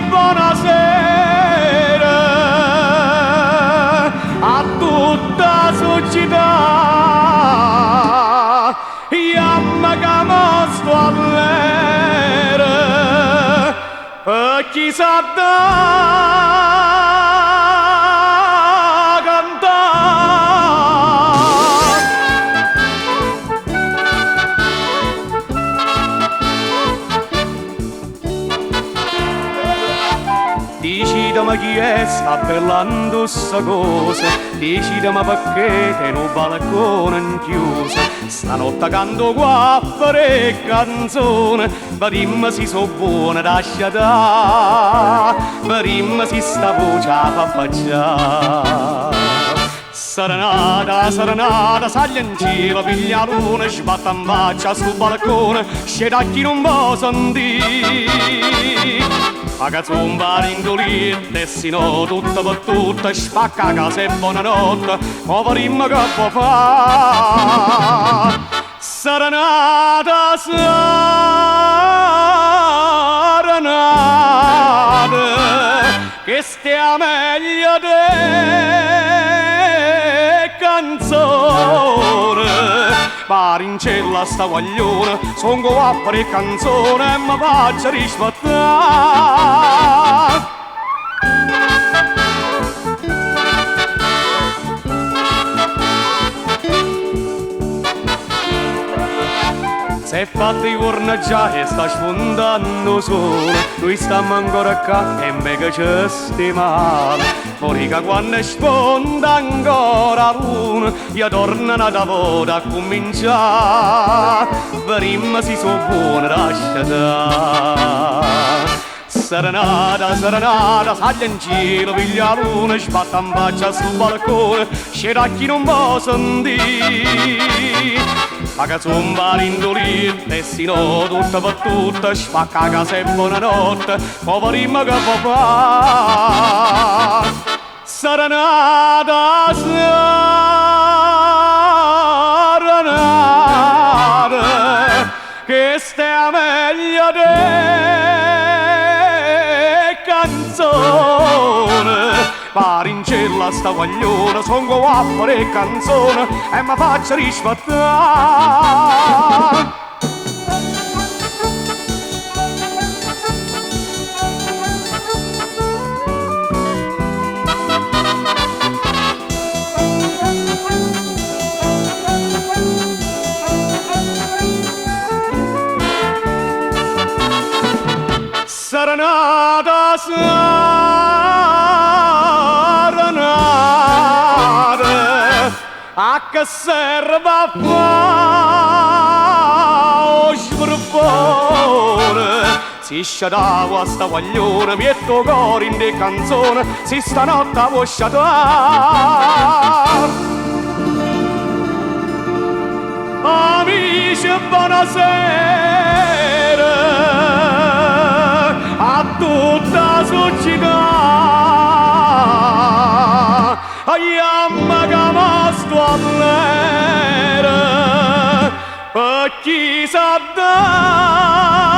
buonasera a tutta la società. Iamma che mostro all'era e chi sa da Decidami chi è sta bellando sta cosa, decidami perché te un balcone in chiuso. Stanotte canto qua a fare canzone, vedimmo si so buona da sciatà, vedimmo si sta voce a fa facciare. Serenata, serenata, saglia in cielo, piglia luna, sbatta in faccia sul balcone, sceda chi non può sentire. A cazzumba l'indolente e sino tutta per tutta, spacca casa e buonanotte, poverimmo che può fare. Serenata, serenata, che stia meglio de canzone. Parincella sta guaglione, son qua a fare canzone e mi faccia rispettare. Se fatti i cornaggiare e sta spuntando sole, noi stiamo ancora qua e invece ci stiamo. Morica quando sponda ancora l'una, io tornano da voto a cominciare, verimmo si so buone da sciatare. Serenata, serenata, saglia in cielo, piglia luna, sbatta in faccia sul balcone, sceda chi non può sentire. A cazzumba l'indolente e sino tutta per tutta, spacca casa e buonanotte, poverimmo che può fare. Serenata, serenata, che stia meglio de canzone. Parincella sta guagliona, son qua a fare canzone e mi faccia rispettare. Serenata, serenata, a che serve a fa' o sbruffone? Si sciatava sta guaglione, metto cuore in de canzone, si stanotte può sciatare. Amici, buonasera a tutta la società. Iamma che mostro all'era per chi sa da